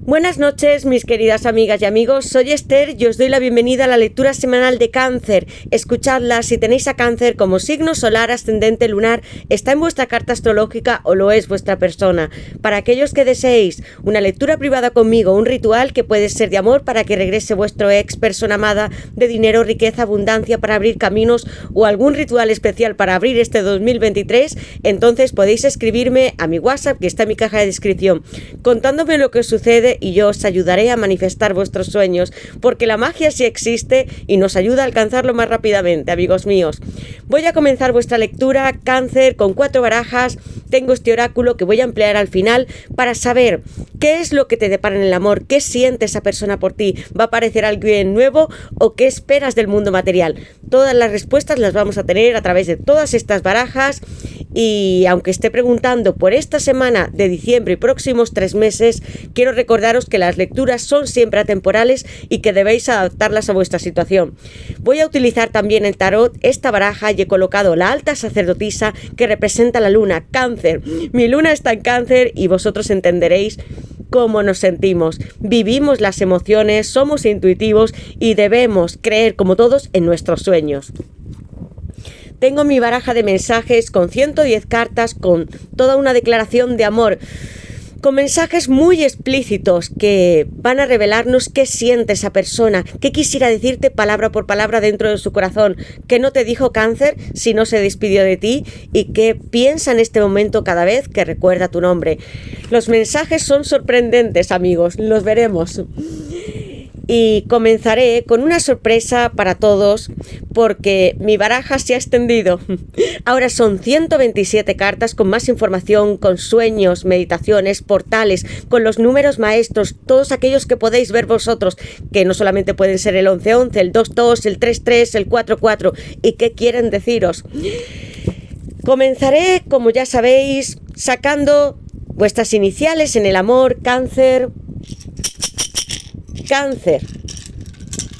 Buenas noches, mis queridas amigas y amigos. Soy Esther y os doy la bienvenida a la lectura semanal de Cáncer. Escuchadla si tenéis a Cáncer como signo solar, ascendente, lunar, está en vuestra carta astrológica o lo es vuestra persona. Para aquellos que deseéis una lectura privada conmigo, un ritual que puede ser de amor para que regrese vuestro ex, persona amada, de dinero, riqueza, abundancia para abrir caminos o algún ritual especial para abrir este 2023, entonces podéis escribirme a mi WhatsApp que está en mi caja de descripción, contándome lo que os sucede y yo os ayudaré a manifestar vuestros sueños, porque la magia sí existe y nos ayuda a alcanzarlo más rápidamente, amigos míos. Voy a comenzar vuestra lectura, Cáncer, con 4 barajas. Tengo este oráculo que voy a emplear al final para saber qué es lo que te depara en el amor, qué siente esa persona por ti, va a aparecer alguien nuevo o qué esperas del mundo material. Todas las respuestas las vamos a tener a través de todas estas barajas. Y aunque esté preguntando por esta semana de diciembre y próximos 3 meses, quiero recordaros que las lecturas son siempre atemporales y que debéis adaptarlas a vuestra situación. Voy a utilizar también el tarot, esta baraja, y he colocado la alta sacerdotisa que representa la luna, Cáncer. Mi luna está en Cáncer y vosotros entenderéis cómo nos sentimos. Vivimos las emociones, somos intuitivos y debemos creer como todos en nuestros sueños. Tengo mi baraja de mensajes con 110 cartas, con toda una declaración de amor, con mensajes muy explícitos que van a revelarnos qué siente esa persona, qué quisiera decirte palabra por palabra dentro de su corazón, qué no te dijo Cáncer si no se despidió de ti y qué piensa en este momento cada vez que recuerda tu nombre. Los mensajes son sorprendentes, amigos, los veremos. Y comenzaré con una sorpresa para todos porque mi baraja se ha extendido. Ahora son 127 cartas con más información, con sueños, meditaciones, portales, con los números maestros, todos aquellos que podéis ver vosotros, que no solamente pueden ser el 11-11, el 2-2, el 3-3, el 4-4 y qué quieren deciros. Comenzaré, como ya sabéis, sacando vuestras iniciales en el amor, Cáncer. Cáncer,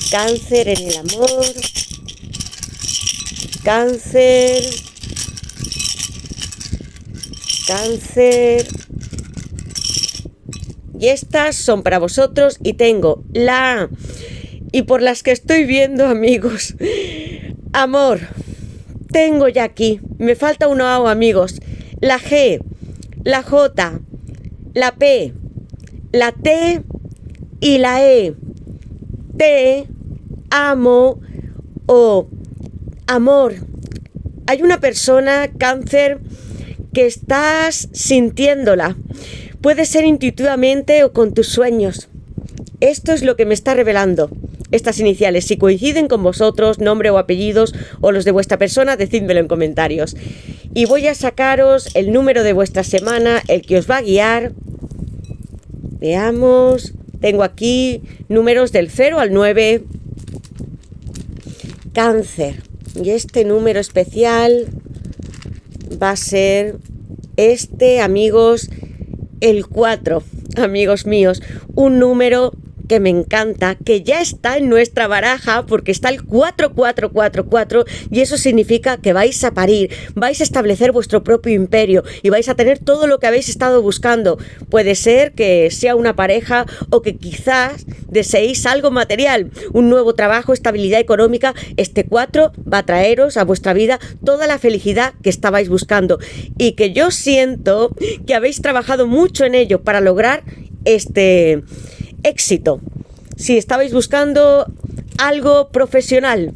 Cáncer en el amor, Cáncer, Cáncer, y estas son para vosotros y tengo la A, y por las que estoy viendo, amigos, amor, tengo ya aquí, me falta una A, amigos, la G, la J, la P, la T y la E. Te amo o amor. Hay una persona, Cáncer, que estás sintiéndola. Puede ser intuitivamente o con tus sueños. Esto es lo que me está revelando. Estas iniciales, si coinciden con vosotros, nombre o apellidos o los de vuestra persona, decídmelo en comentarios. Y voy a sacaros el número de vuestra semana, el que os va a guiar. Veamos. Tengo aquí números del 0 al 9. Cáncer. Y este número especial va a ser amigos, el 4. Amigos míos, un número que me encanta, que ya está en nuestra baraja porque está el 4444 y eso significa que vais a parir, vais a establecer vuestro propio imperio y vais a tener todo lo que habéis estado buscando. Puede ser que sea una pareja o que quizás deseéis algo material, un nuevo trabajo, estabilidad económica. Este 4 va a traeros a vuestra vida toda la felicidad que estabais buscando y que yo siento que habéis trabajado mucho en ello para lograr este éxito. Si estabais buscando algo profesional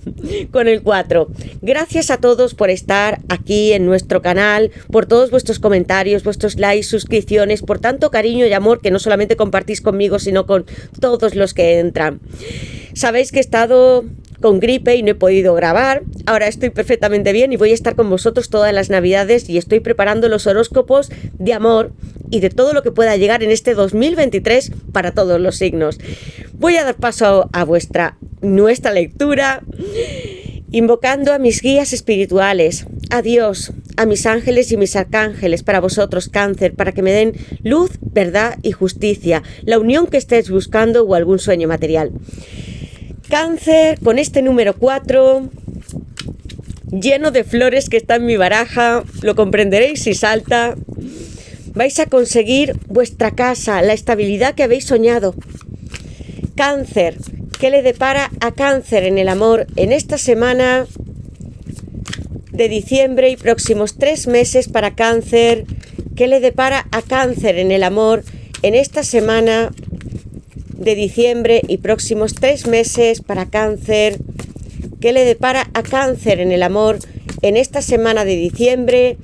con el 4. Gracias a todos por estar aquí en nuestro canal, por todos vuestros comentarios, vuestros likes, suscripciones, por tanto cariño y amor que no solamente compartís conmigo, sino con todos los que entran. Sabéis que he estado con gripe y no he podido grabar. Ahora estoy perfectamente bien y voy a estar con vosotros todas las navidades y estoy preparando los horóscopos de amor y de todo lo que pueda llegar en este 2023 para todos los signos. Voy a dar paso a nuestra lectura, invocando a mis guías espirituales, a Dios, a mis ángeles y mis arcángeles para vosotros, Cáncer, para que me den luz, verdad y justicia, la unión que estéis buscando o algún sueño material. Cáncer, con este número 4, lleno de flores que está en mi baraja, lo comprenderéis si salta. Vais a conseguir vuestra casa, la estabilidad que habéis soñado. Cáncer, ¿qué le depara a Cáncer en el amor en esta semana de diciembre y próximos 3 meses para Cáncer? ¿Qué le depara a Cáncer en el amor en esta semana de diciembre y próximos 3 meses para Cáncer? ¿Qué le depara a Cáncer en el amor en esta semana de diciembre?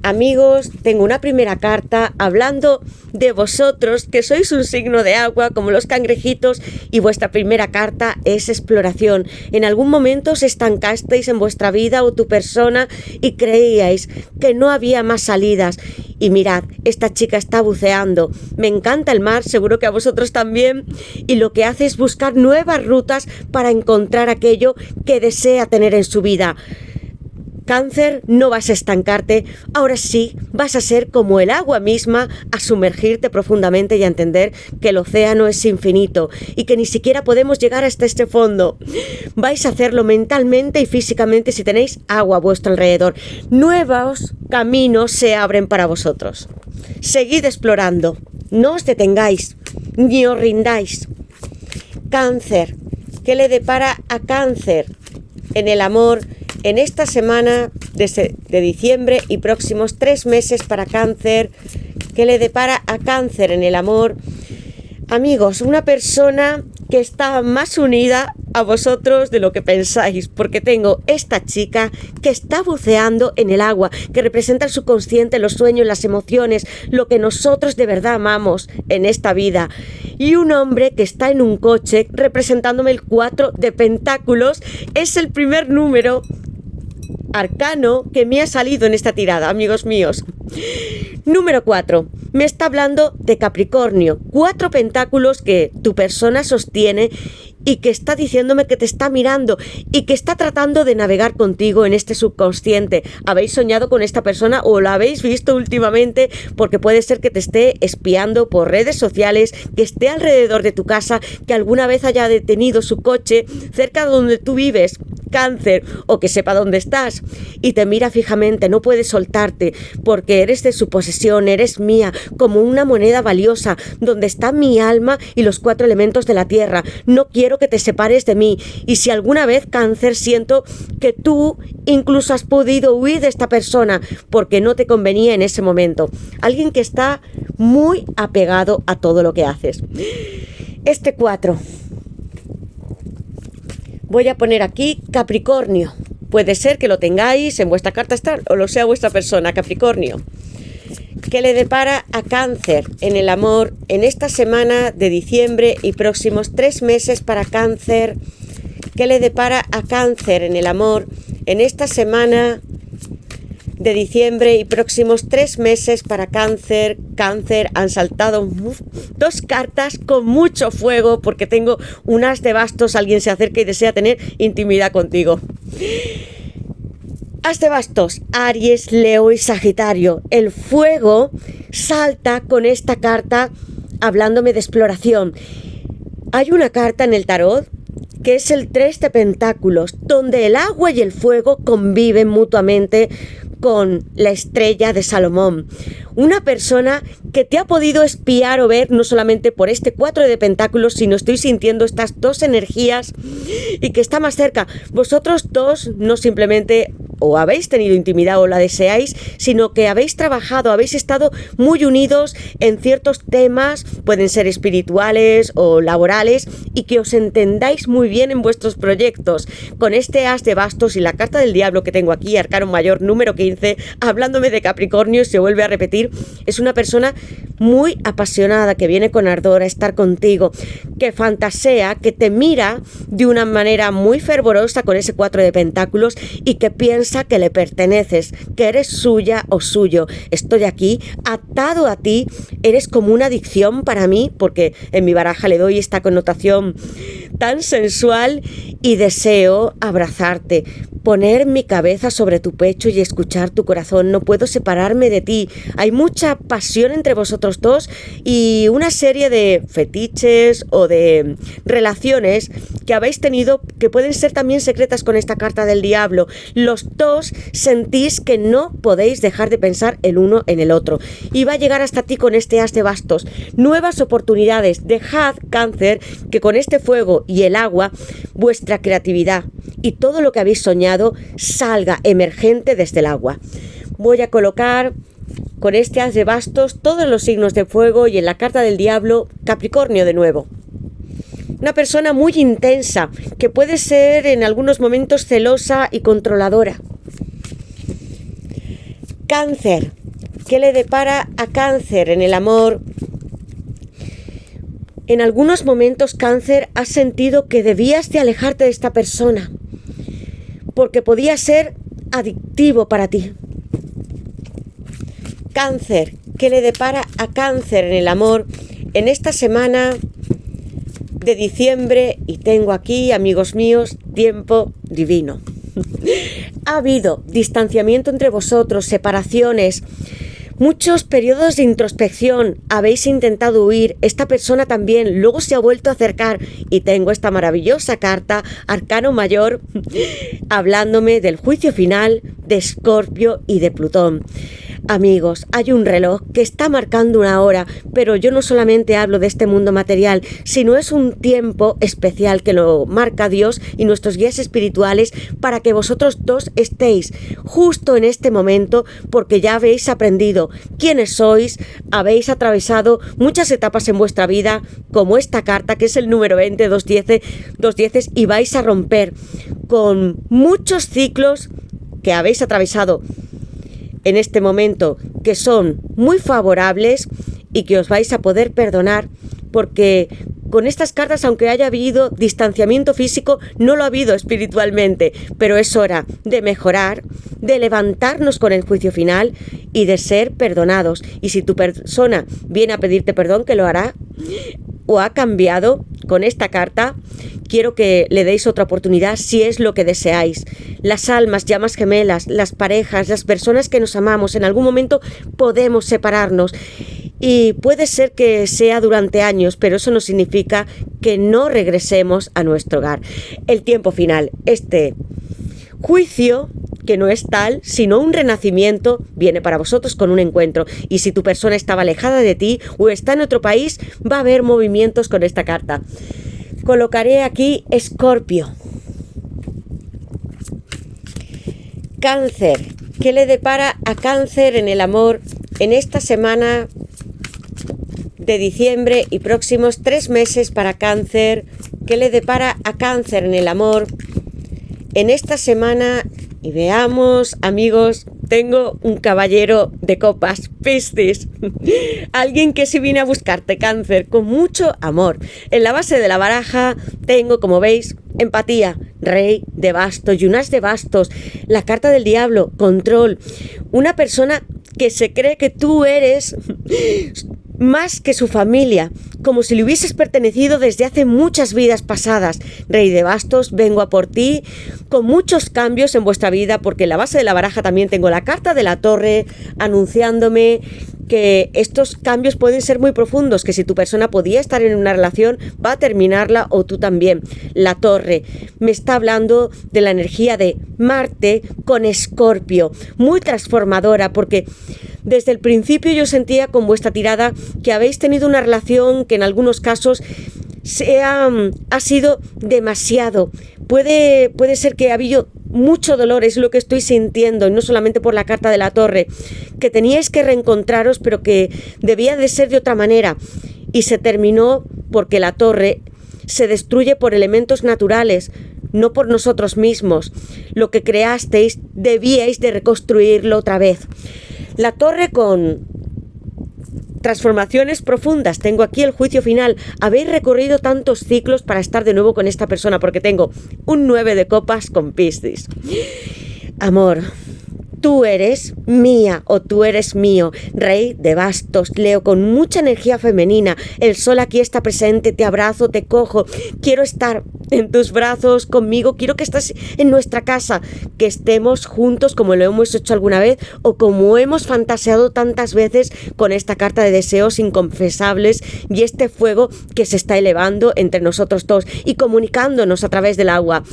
Amigos, tengo una primera carta hablando de vosotros, que sois un signo de agua como los cangrejitos, y vuestra primera carta es exploración. En algún momento os estancasteis en vuestra vida o tu persona y creíais que no había más salidas. Y mirad, esta chica está buceando. Me encanta el mar, seguro que a vosotros también. Y lo que hace es buscar nuevas rutas para encontrar aquello que desea tener en su vida. Cáncer, no vas a estancarte, ahora sí vas a ser como el agua misma, a sumergirte profundamente y a entender que el océano es infinito y que ni siquiera podemos llegar hasta este fondo. Vais a hacerlo mentalmente y físicamente si tenéis agua a vuestro alrededor. Nuevos caminos se abren para vosotros. Seguid explorando, no os detengáis, ni os rindáis. Cáncer, ¿qué le depara a Cáncer en el amor en esta semana de diciembre y próximos 3 meses para Cáncer? ¿Qué le depara a Cáncer en el amor? Amigos, una persona que está más unida a vosotros de lo que pensáis, porque tengo esta chica que está buceando en el agua, que representa el subconsciente, los sueños, las emociones, lo que nosotros de verdad amamos en esta vida. Y un hombre que está en un coche representándome el 4 de pentáculos. Es el primer número arcano que me ha salido en esta tirada, amigos míos. Número 4. Me está hablando de Capricornio. 4 pentáculos que tu persona sostiene y que está diciéndome que te está mirando y que está tratando de navegar contigo en este subconsciente. ¿Habéis soñado con esta persona o la habéis visto últimamente? Porque puede ser que te esté espiando por redes sociales, que esté alrededor de tu casa, que alguna vez haya detenido su coche cerca de donde tú vives, Cáncer, o que sepa dónde estás y te mira fijamente, no puede soltarte porque eres de su posesión, eres mía, como una moneda valiosa donde está mi alma y los 4 elementos de la tierra. No quiero que te separes de mí. Y si alguna vez, Cáncer, siento que tú incluso has podido huir de esta persona porque no te convenía en ese momento. Alguien que está muy apegado a todo lo que haces. Este 4. Voy a poner aquí Capricornio. Puede ser que lo tengáis en vuestra carta astral o lo sea vuestra persona, Capricornio. ¿Qué le depara a Cáncer en el amor en esta semana de diciembre y próximos 3 meses para Cáncer? ¿Qué le depara a Cáncer en el amor en esta semana de diciembre y próximos 3 meses para Cáncer? Cáncer, han saltado 2 cartas con mucho fuego porque tengo un as de bastos. Alguien se acerca y desea tener intimidad contigo. As de bastos, Aries, Leo y Sagitario. El fuego salta con esta carta hablándome de exploración. Hay una carta en el tarot que es el 3 de pentáculos, donde el agua y el fuego conviven mutuamente con la estrella de Salomón. Una persona que te ha podido espiar o ver no solamente por este 4 de pentáculos, sino estoy sintiendo estas 2 energías y que está más cerca. Vosotros 2 no simplemente o habéis tenido intimidad o la deseáis, sino que habéis trabajado, habéis estado muy unidos en ciertos temas, pueden ser espirituales o laborales, y que os entendáis muy bien en vuestros proyectos. Con este as de bastos y la carta del diablo que tengo aquí, arcano mayor número 15, hablándome de Capricornio, se vuelve a repetir, es una persona muy apasionada, que viene con ardor a estar contigo, que fantasea, que te mira de una manera muy fervorosa con ese 4 de pentáculos y que piensa que le perteneces, que eres suya o suyo. Estoy aquí, atado a ti, eres como una adicción para mí, porque en mi baraja le doy esta connotación tan sensual y deseo abrazarte, poner mi cabeza sobre tu pecho y escuchar tu corazón. No puedo separarme de ti. Hay mucha pasión entre vosotros dos y una serie de fetiches o de relaciones que habéis tenido que pueden ser también secretas con esta carta del diablo. Los dos sentís que no podéis dejar de pensar el uno en el otro y va a llegar hasta ti con este as de bastos. Nuevas oportunidades. Dejad, Cáncer, que con este fuego y el agua vuestra creatividad y todo lo que habéis soñado salga emergente desde el agua. Voy a colocar con este as de bastos todos los signos de fuego y en la carta del diablo Capricornio de nuevo. Una persona muy intensa que puede ser en algunos momentos celosa y controladora. Cáncer. ¿Qué le depara a Cáncer en el amor? En algunos momentos, Cáncer, has sentido que debías de alejarte de esta persona porque podía ser adictivo para ti. Cáncer, ¿qué le depara a Cáncer en el amor en esta semana de diciembre? Y tengo aquí, amigos míos, tiempo divino. Ha habido distanciamiento entre vosotros, separaciones, muchos periodos de introspección, habéis intentado huir, esta persona también, luego se ha vuelto a acercar y tengo esta maravillosa carta, Arcano Mayor, hablándome del juicio final de Escorpio y de Plutón. Amigos, hay un reloj que está marcando una hora, pero yo no solamente hablo de este mundo material, sino es un tiempo especial que lo marca Dios y nuestros guías espirituales para que vosotros dos estéis justo en este momento, porque ya habéis aprendido quiénes sois, habéis atravesado muchas etapas en vuestra vida, como esta carta que es el número 20, dos dieces, y vais a romper con muchos ciclos que habéis atravesado en este momento, que son muy favorables y que os vais a poder perdonar, porque con estas cartas, aunque haya habido distanciamiento físico, no lo ha habido espiritualmente, pero es hora de mejorar, de levantarnos con el juicio final y de ser perdonados. Y si tu persona viene a pedirte perdón, que lo hará, o ha cambiado con esta carta, quiero que le deis otra oportunidad si es lo que deseáis. Las almas, llamas gemelas, las parejas, las personas que nos amamos, en algún momento podemos separarnos. Y puede ser que sea durante años, pero eso no significa que no regresemos a nuestro hogar. El tiempo final, este juicio, que no es tal, sino un renacimiento, viene para vosotros con un encuentro. Y si tu persona estaba alejada de ti o está en otro país, va a haber movimientos con esta carta. Colocaré aquí Escorpio. Cáncer. ¿Qué le depara a Cáncer en el amor en esta semana de diciembre y próximos 3 meses para Cáncer? ¿Qué le depara a Cáncer en el amor en esta semana? Y veamos, amigos, tengo un caballero de copas, Piscis, alguien que sí viene a buscarte, Cáncer, con mucho amor. En la base de la baraja tengo, como veis, empatía, rey de bastos y un as de bastos, la carta del diablo, control, una persona que se cree que tú eres más que su familia, como si le hubieses pertenecido desde hace muchas vidas pasadas. Rey de bastos, vengo a por ti, con muchos cambios en vuestra vida, porque en la base de la baraja también tengo la carta de la torre, anunciándome que estos cambios pueden ser muy profundos, que si tu persona podía estar en una relación, va a terminarla o tú también. La torre me está hablando de la energía de Marte con Escorpio, muy transformadora, porque desde el principio yo sentía con vuestra tirada que habéis tenido una relación que en algunos casos ha sido demasiado. Puede ser que ha habido mucho dolor, es lo que estoy sintiendo, y no solamente por la carta de la torre, que teníais que reencontraros, pero que debía de ser de otra manera, y se terminó porque la torre se destruye por elementos naturales, no por nosotros mismos. Lo que creasteis debíais de reconstruirlo otra vez. La torre con transformaciones profundas. Tengo aquí el juicio final. Habéis recorrido tantos ciclos para estar de nuevo con esta persona, porque tengo un 9 de copas con Piscis. Amor. Tú eres mía o tú eres mío. Rey de bastos, Leo, con mucha energía femenina. El sol aquí está presente, te abrazo, te cojo. Quiero estar en tus brazos, conmigo. Quiero que estés en nuestra casa, que estemos juntos como lo hemos hecho alguna vez o como hemos fantaseado tantas veces con esta carta de deseos inconfesables y este fuego que se está elevando entre nosotros dos y comunicándonos a través del agua.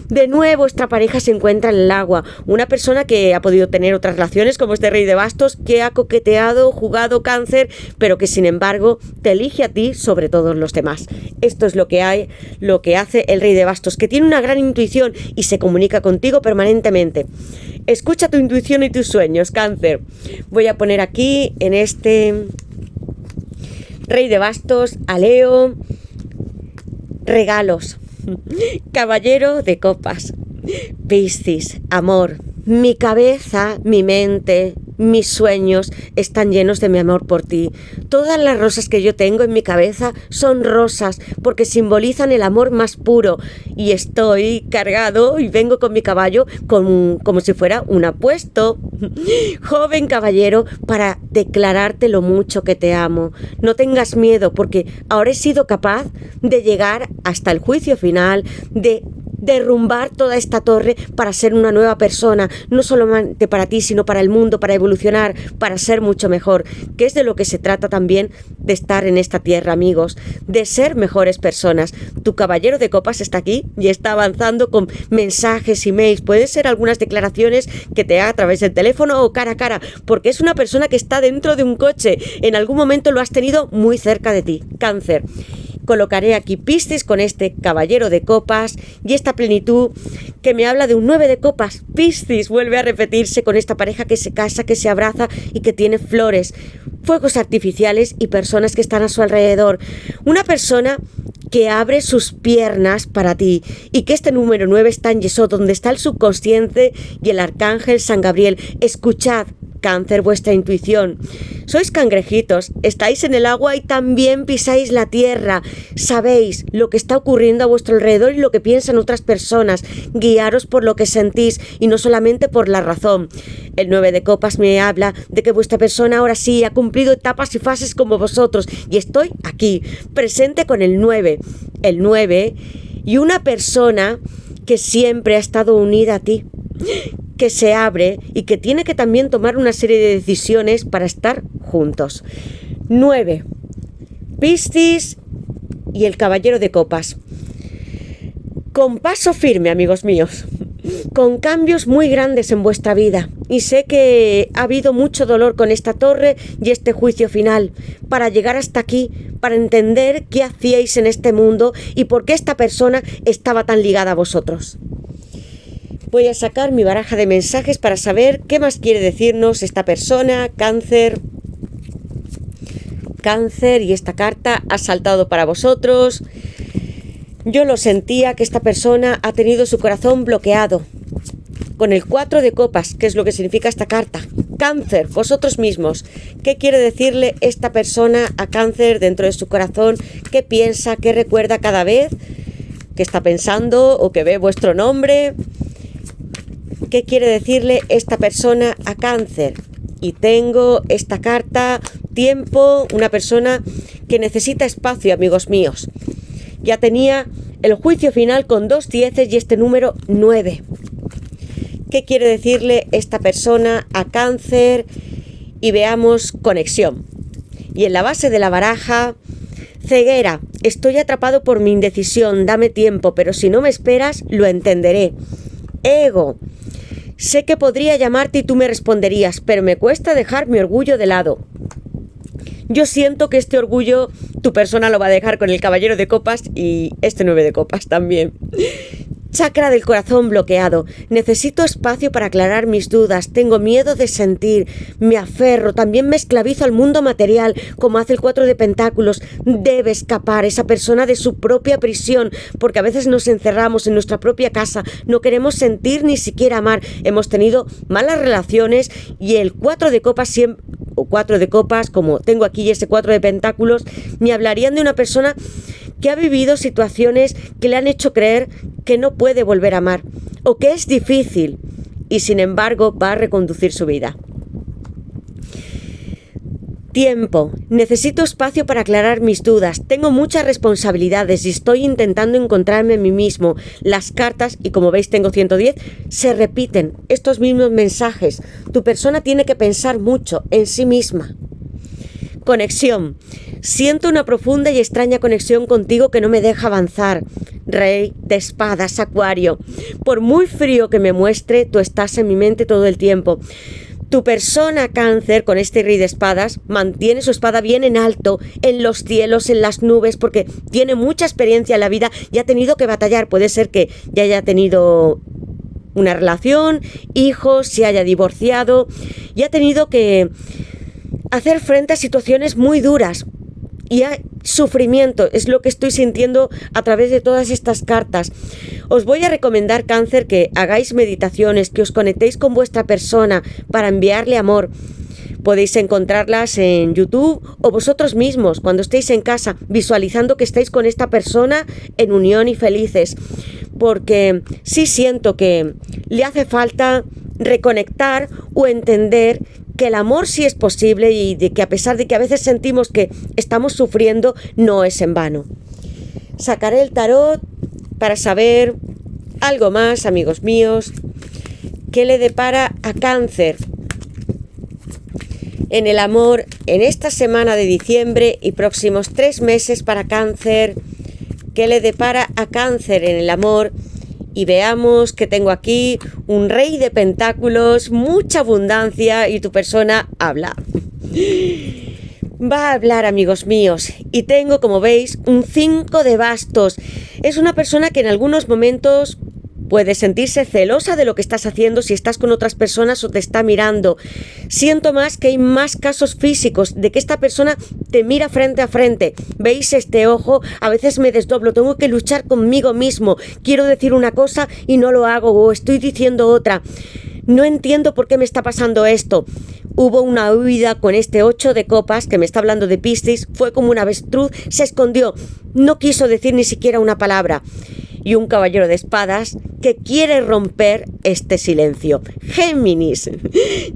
De nuevo, esta pareja se encuentra en el agua. Una persona que ha podido tener otras relaciones, como este rey de bastos, que ha coqueteado, jugado Cáncer, pero que sin embargo te elige a ti sobre todos los demás. Esto es lo que hace el rey de bastos, que tiene una gran intuición y se comunica contigo permanentemente. Escucha tu intuición y tus sueños, Cáncer. Voy a poner aquí, en este rey de bastos, a Leo, regalos. Caballero de copas, Piscis, amor. Mi cabeza, mi mente, mis sueños están llenos de mi amor por ti. Todas las rosas que yo tengo en mi cabeza son rosas porque simbolizan el amor más puro. Y estoy cargado y vengo con mi caballo como si fuera un apuesto. Joven caballero, para declararte lo mucho que te amo. No tengas miedo porque ahora he sido capaz de llegar hasta el juicio final, de derrumbar toda esta torre para ser una nueva persona, no solamente para ti, sino para el mundo, para evolucionar, para ser mucho mejor, que es de lo que se trata también de estar en esta tierra, amigos, de ser mejores personas. Tu caballero de copas está aquí y está avanzando con mensajes, emails, puede ser algunas declaraciones que te haga a través del teléfono o cara a cara, porque es una persona que está dentro de un coche, en algún momento lo has tenido muy cerca de ti, Cáncer. Colocaré aquí Piscis con este caballero de copas y esta plenitud que me habla de un 9 de copas. Piscis vuelve a repetirse con esta pareja que se casa, que se abraza y que tiene flores, fuegos artificiales y personas que están a su alrededor. Una persona que abre sus piernas para ti y que este número 9 está en Yesod, donde está el subconsciente y el arcángel San Gabriel. Escuchad, Cáncer, vuestra intuición. Sois cangrejitos, estáis en el agua y también pisáis la tierra. Sabéis lo que está ocurriendo a vuestro alrededor y lo que piensan otras personas. Guiaros por lo que sentís y no solamente por la razón. El 9 de copas me habla de que vuestra persona ahora sí ha cumplido etapas y fases como vosotros. Y estoy aquí, presente con el 9. El 9 y una persona que siempre ha estado unida a ti, que se abre y que tiene que también tomar una serie de decisiones para estar juntos. 9. Piscis y el caballero de copas. Con paso firme, amigos míos, con cambios muy grandes en vuestra vida. Y sé que ha habido mucho dolor con esta torre y este juicio final para llegar hasta aquí, para entender qué hacíais en este mundo y por qué esta persona estaba tan ligada a vosotros. Voy a sacar mi baraja de mensajes para saber qué más quiere decirnos esta persona, Cáncer. Cáncer, y esta carta ha saltado para vosotros. Yo lo sentía que esta persona ha tenido su corazón bloqueado. Con el 4 de copas, que es lo que significa esta carta. Cáncer, vosotros mismos. ¿Qué quiere decirle esta persona a Cáncer dentro de su corazón? ¿Qué piensa? ¿Qué recuerda cada vez que está pensando o que ve vuestro nombre? ¿Qué quiere decirle esta persona a Cáncer? Y tengo esta carta, tiempo, una persona que necesita espacio, amigos míos. Ya tenía el juicio final con 2 dieces y este número 9. ¿Qué quiere decirle esta persona a Cáncer? Y veamos conexión. Y en la base de la baraja, ceguera, estoy atrapado por mi indecisión, dame tiempo, pero si no me esperas, lo entenderé. Ego, sé que podría llamarte y tú me responderías, pero me cuesta dejar mi orgullo de lado. Yo siento que este orgullo tu persona lo va a dejar con el caballero de copas y este 9 de copas también. Chakra del corazón bloqueado. Necesito espacio para aclarar mis dudas. Tengo miedo de sentir. Me aferro. También me esclavizo al mundo material, como hace el 4 de pentáculos. Debe escapar esa persona de su propia prisión, porque a veces nos encerramos en nuestra propia casa. No queremos sentir ni siquiera amar. Hemos tenido malas relaciones y el 4 de copas siempre, o 4 de copas, como tengo aquí ese 4 de pentáculos, me hablarían de una persona que ha vivido situaciones que le han hecho creer que no puede volver a amar o que es difícil. y sin embargo va a reconducir su vida. Tiempo. Necesito espacio para aclarar mis dudas. Tengo muchas responsabilidades y estoy intentando encontrarme en mí mismo. Las cartas, y como veis tengo 110, se repiten estos mismos mensajes. Tu persona tiene que pensar mucho en sí misma. Conexión. Siento una profunda y extraña conexión contigo que no me deja avanzar. Rey de espadas, Acuario. Por muy frío que me muestre, tú estás en mi mente todo el tiempo. Tu persona, Cáncer, con este Rey de espadas, mantiene su espada bien en alto, en los cielos, en las nubes, porque tiene mucha experiencia en la vida y ha tenido que batallar. Puede ser que ya haya tenido una relación, hijos, se haya divorciado y ha tenido que hacer frente a situaciones muy duras. Y hay sufrimiento, es lo que estoy sintiendo a través de todas estas cartas. Os voy a recomendar, Cáncer, que hagáis meditaciones, que os conectéis con vuestra persona para enviarle amor. Podéis encontrarlas en YouTube o vosotros mismos, cuando estéis en casa, visualizando que estáis con esta persona en unión y felices. Porque sí siento que le hace falta reconectar o entender que el amor sí es posible y de que a pesar de que a veces sentimos que estamos sufriendo, no es en vano. Sacaré el tarot para saber algo más, amigos míos, qué le depara a Cáncer en el amor en esta semana de diciembre y próximos 3 meses para Cáncer. ¿Qué le depara a Cáncer en el amor? Y veamos que tengo aquí un Rey de Pentáculos, mucha abundancia y tu persona habla. Va a hablar, amigos míos, y tengo, como veis, un 5 de bastos. Es una persona que en algunos momentos puede sentirse celosa de lo que estás haciendo si estás con otras personas o te está mirando. Siento más que hay más casos físicos de que esta persona te mira frente a frente. ¿Veis este ojo? A veces me desdoblo, tengo que luchar conmigo mismo. Quiero decir una cosa y no lo hago, o estoy diciendo otra. No entiendo por qué me está pasando esto. Hubo una huida con este 8 de copas que me está hablando de Piscis. Fue como un avestruz, se escondió. No quiso decir ni siquiera una palabra. Y un caballero de espadas que quiere romper este silencio. Géminis,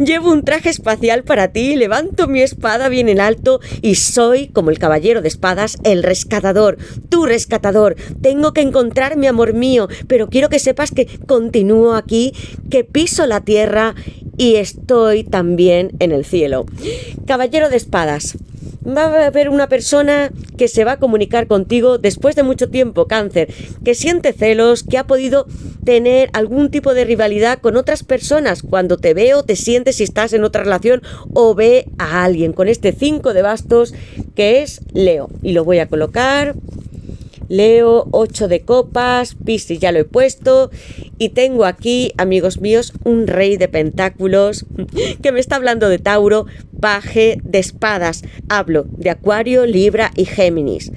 llevo un traje espacial para ti, levanto mi espada bien en alto y soy, como el caballero de espadas, el rescatador, tu rescatador. Tengo que encontrarme, amor mío, pero quiero que sepas que continúo aquí, que piso la tierra y estoy también en el cielo. Caballero de espadas. Va a haber una persona que se va a comunicar contigo después de mucho tiempo, Cáncer, que siente celos, que ha podido tener algún tipo de rivalidad con otras personas. Cuando te veo, te sientes si estás en otra relación o ve a alguien con este 5 de bastos que es Leo. Y lo voy a colocar. Leo, 8 de copas, Piscis ya lo he puesto y tengo aquí, amigos míos, un Rey de Pentáculos que me está hablando de Tauro, Paje de espadas. Hablo de Acuario, Libra y Géminis.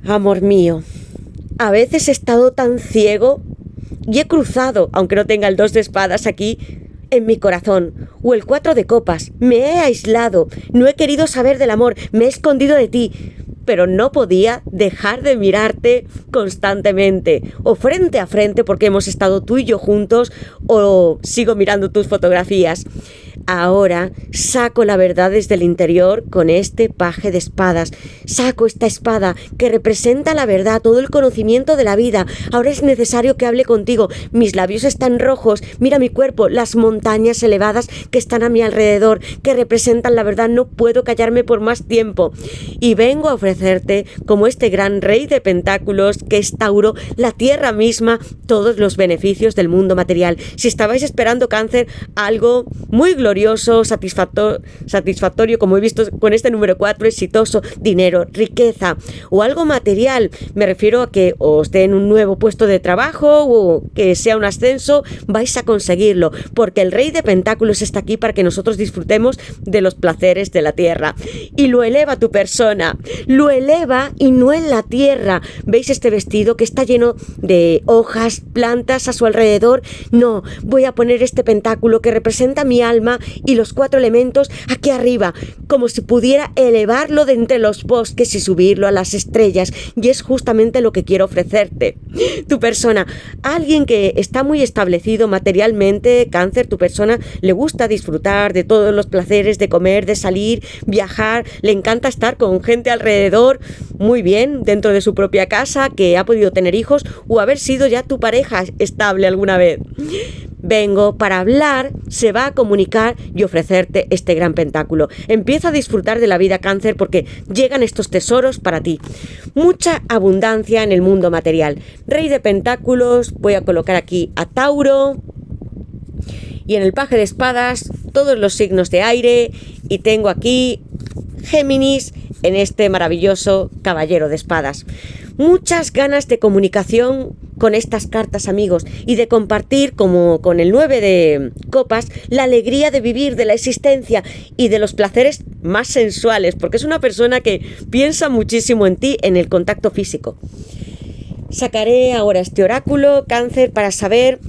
Amor mío, a veces he estado tan ciego y he cruzado, aunque no tenga el 2 de espadas aquí, en mi corazón, o el 4 de copas. Me he aislado, no he querido saber del amor, me he escondido de ti, pero no podía dejar de mirarte constantemente, o frente a frente porque hemos estado tú y yo juntos, o sigo mirando tus fotografías. Ahora saco la verdad desde el interior con este paje de espadas. Saco esta espada que representa la verdad, todo el conocimiento de la vida. Ahora es necesario que hable contigo. Mis labios están rojos. Mira mi cuerpo, las montañas elevadas que están a mi alrededor, que representan la verdad. No puedo callarme por más tiempo. Y vengo a ofrecerte, como este gran Rey de Pentáculos, que es Tauro, la tierra misma, todos los beneficios del mundo material. Si estabais esperando, Cáncer, algo muy glorioso, satisfactorio, como he visto con este número 4, exitoso, dinero, riqueza o algo material, me refiero a que os den un nuevo puesto de trabajo o que sea un ascenso, vais a conseguirlo, porque el Rey de Pentáculos está aquí para que nosotros disfrutemos de los placeres de la tierra. Y lo eleva tu persona, lo eleva y no en la tierra. ¿Veis este vestido que está lleno de hojas, plantas a su alrededor? No, voy a poner este pentáculo que representa mi alma y los 4 elementos aquí arriba, como si pudiera elevarlo de entre los bosques y subirlo a las estrellas. Y es justamente lo que quiero ofrecerte. Tu persona, alguien que está muy establecido materialmente, Cáncer, tu persona le gusta disfrutar de todos los placeres de comer, de salir, viajar, le encanta estar con gente alrededor, muy bien, dentro de su propia casa, que ha podido tener hijos o haber sido ya tu pareja estable alguna vez. Vengo para hablar, se va a comunicar y ofrecerte este gran pentáculo. Empieza a disfrutar de la vida, Cáncer, porque llegan estos tesoros para ti. Mucha abundancia en el mundo material. Rey de pentáculos, voy a colocar aquí a Tauro. Y en el paje de espadas, todos los signos de aire. Y tengo aquí Géminis en este maravilloso caballero de espadas. Muchas ganas de comunicación con estas cartas, amigos, y de compartir, como con el 9 de copas, la alegría de vivir, de la existencia y de los placeres más sensuales, porque es una persona que piensa muchísimo en ti, en el contacto físico. Sacaré ahora este oráculo, Cáncer, para saber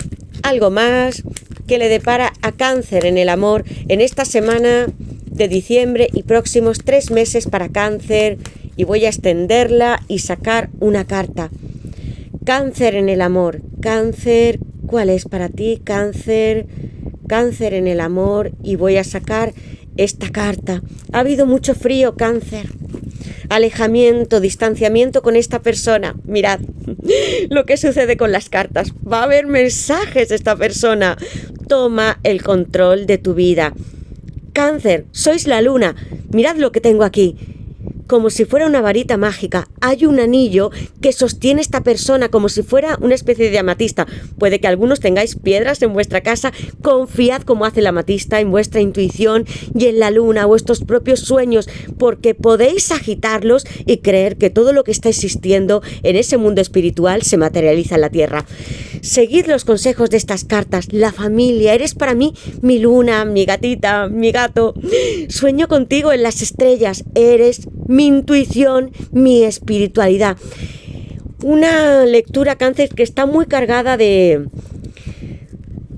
algo más que le depara a Cáncer en el amor en esta semana de diciembre y próximos 3 meses para Cáncer, y voy a extenderla y sacar una carta. Cáncer en el amor. Cáncer, ¿cuál es para ti, Cáncer? Cáncer en el amor, y voy a sacar esta carta. Ha habido mucho frío, Cáncer. Alejamiento, distanciamiento con esta persona. Mirad lo que sucede con las cartas. Va a haber mensajes de esta persona. Toma el control de tu vida. Cáncer, sois la luna. Mirad lo que tengo aquí. Como si fuera una varita mágica, hay un anillo que sostiene esta persona como si fuera una especie de amatista. Puede que algunos tengáis piedras en vuestra casa. Confiad como hace la amatista en vuestra intuición y en la luna, vuestros propios sueños, porque podéis agitarlos y creer que todo lo que está existiendo en ese mundo espiritual se materializa en la tierra. Seguid los consejos de estas cartas. La familia, eres para mí mi luna, mi gatita, mi gato. Sueño contigo en las estrellas. Eres mi intuición, mi espiritualidad. Una lectura, Cáncer, que está muy cargada de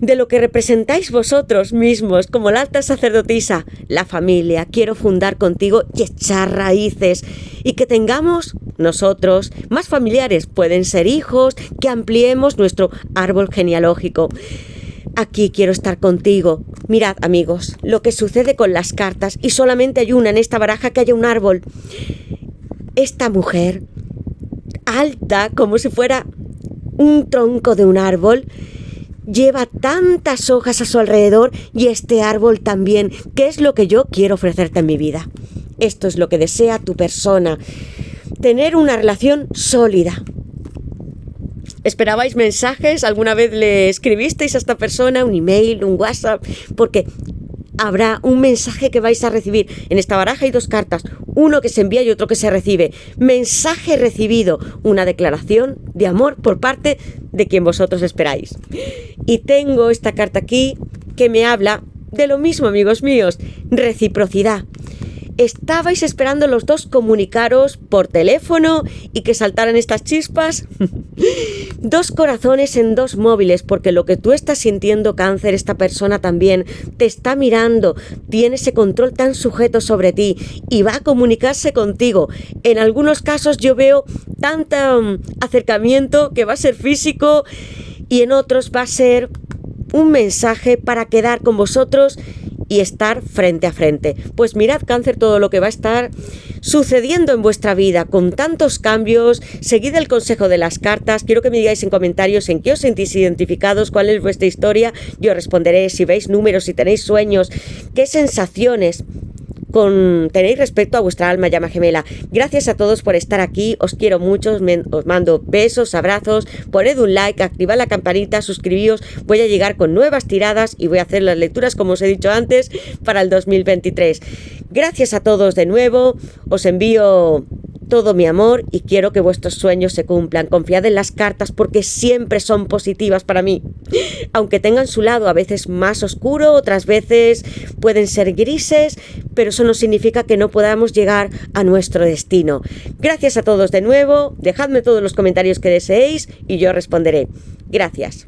lo que representáis vosotros mismos, como la alta sacerdotisa, la familia. Quiero fundar contigo y echar raíces, y que tengamos nosotros más familiares, pueden ser hijos, que ampliemos nuestro árbol genealógico. Aquí quiero estar contigo. Mirad, amigos, lo que sucede con las cartas, y solamente hay una en esta baraja, que haya un árbol. Esta mujer, alta como si fuera un tronco de un árbol, lleva tantas hojas a su alrededor, y este árbol también, que es lo que yo quiero ofrecerte en mi vida. Esto es lo que desea tu persona. Tener una relación sólida. ¿Esperabais mensajes? ¿Alguna vez le escribisteis a esta persona un email, un WhatsApp? Porque habrá un mensaje que vais a recibir. En esta baraja hay 2 cartas, uno que se envía y otro que se recibe. Mensaje recibido, una declaración de amor por parte de quien vosotros esperáis. Y tengo esta carta aquí que me habla de lo mismo, amigos míos, reciprocidad. ¿Estabais esperando los dos comunicaros por teléfono y que saltaran estas chispas? 2 corazones en 2 móviles, porque lo que tú estás sintiendo, Cáncer, esta persona también te está mirando, tiene ese control tan sujeto sobre ti y va a comunicarse contigo. En algunos casos yo veo tanto acercamiento que va a ser físico, y en otros va a ser un mensaje para quedar con vosotros y estar frente a frente. Pues mirad, Cáncer, todo lo que va a estar sucediendo en vuestra vida con tantos cambios. Seguid el consejo de las cartas. Quiero que me digáis en comentarios en qué os sentís identificados, cuál es vuestra historia. Yo responderé si veis números, si tenéis sueños, qué sensaciones tenéis respecto a vuestra alma llama gemela. Gracias a todos por estar aquí, os quiero mucho, os mando besos, abrazos, poned un like, activad la campanita, suscribíos. Voy a llegar con nuevas tiradas y voy a hacer las lecturas, como os he dicho antes, para el 2023. Gracias a todos de nuevo, os envío todo mi amor y quiero que vuestros sueños se cumplan. Confiad en las cartas porque siempre son positivas para mí, aunque tengan su lado a veces más oscuro, otras veces pueden ser grises, pero eso no significa que no podamos llegar a nuestro destino. Gracias a todos de nuevo, dejadme todos los comentarios que deseéis y yo responderé. Gracias.